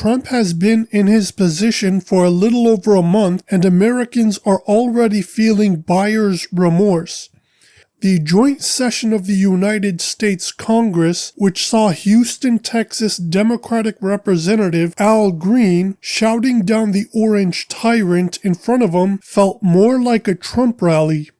Trump has been in his position for a little over a month, and Americans are already feeling buyer's remorse. The joint session of the United States Congress, which saw Houston, Texas Democratic Representative Al Green shouting down the orange tyrant in front of him, felt more like a Trump rally.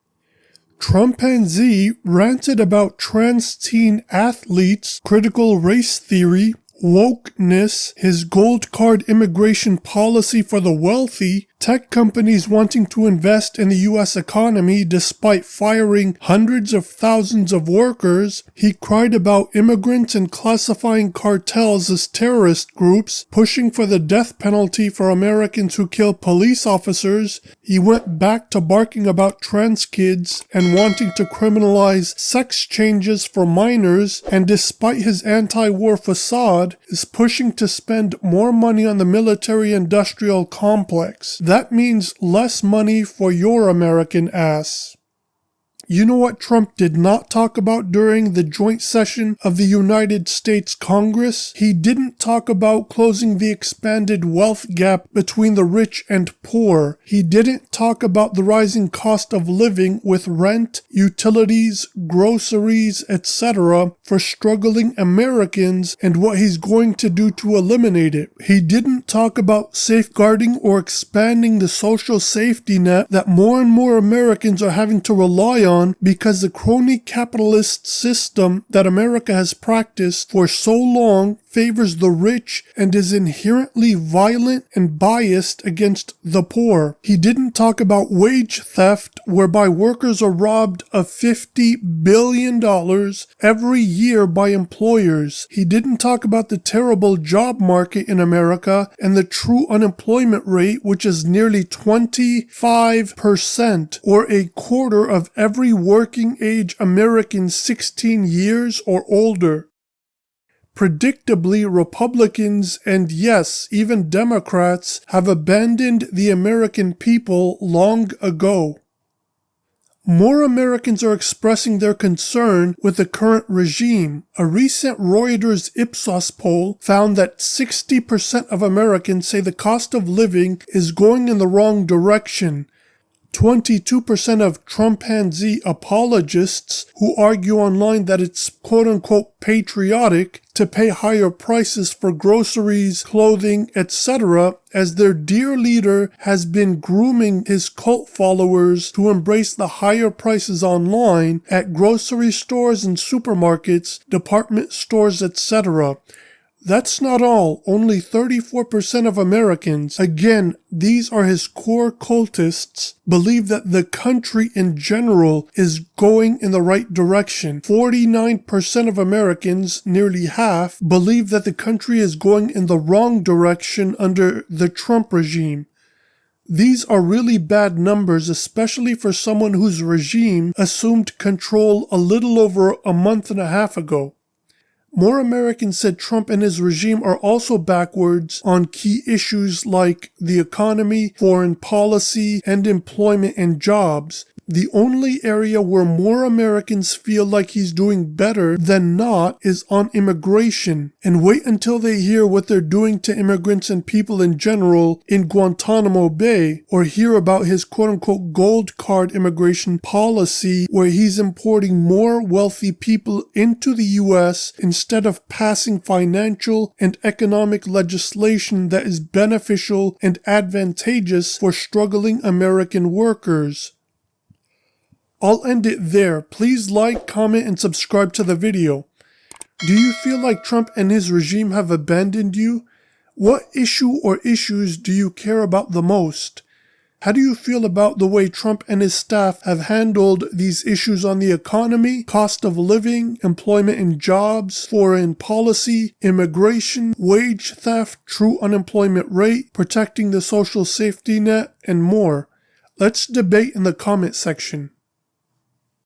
Trump-and-Z ranted about trans teen athletes, critical race theory, wokeness, his gold card immigration policy for the wealthy, tech companies wanting to invest in the U.S. economy despite firing hundreds of thousands of workers. He cried about immigrants and classifying cartels as terrorist groups, pushing for the death penalty for Americans who kill police officers. He went back to barking about trans kids and wanting to criminalize sex changes for minors, and despite his anti-war facade, is pushing to spend more money on the military-industrial complex. That means less money for your American ass. You know what Trump did not talk about during the joint session of the United States Congress? He didn't talk about closing the expanded wealth gap between the rich and poor. He didn't talk about the rising cost of living with rent, utilities, groceries, etc. for struggling Americans and what he's going to do to eliminate it. He didn't talk about safeguarding or expanding the social safety net that more and more Americans are having to rely on because the crony capitalist system that America has practiced for so long favors the rich and is inherently violent and biased against the poor. He didn't talk about wage theft, whereby workers are robbed of $50 billion every year by employers. He didn't talk about the terrible job market in America and the true unemployment rate, which is nearly 25%, or a quarter of every working age American 16 years or older. Predictably, Republicans and yes, even Democrats have abandoned the American people long ago. More Americans are expressing their concern with the current regime. A recent Reuters Ipsos poll found that 60% of Americans say the cost of living is going in the wrong direction. 22% of Trump-and-Z apologists who argue online that it's quote-unquote patriotic to pay higher prices for groceries, clothing, etc., as their dear leader has been grooming his cult followers to embrace the higher prices online at grocery stores and supermarkets, department stores, etc. That's not all. Only 34% of Americans, again, these are his core cultists, believe that the country in general is going in the right direction. 49% of Americans, nearly half, believe that the country is going in the wrong direction under the Trump regime. These are really bad numbers, especially for someone whose regime assumed control a little over a month and a half ago. More Americans said Trump and his regime are also backwards on key issues like the economy, foreign policy, and employment and jobs. The only area where more Americans feel like he's doing better than not is on immigration. And wait until they hear what they're doing to immigrants and people in general in Guantanamo Bay, or hear about his quote-unquote gold card immigration policy where he's importing more wealthy people into the U.S. instead of passing financial and economic legislation that is beneficial and advantageous for struggling American workers. I'll end it there. Please like, comment, and subscribe to the video. Do you feel like Trump and his regime have abandoned you? What issue or issues do you care about the most? How do you feel about the way Trump and his staff have handled these issues on the economy, cost of living, employment and jobs, foreign policy, immigration, wage theft, true unemployment rate, protecting the social safety net, and more? Let's debate in the comment section.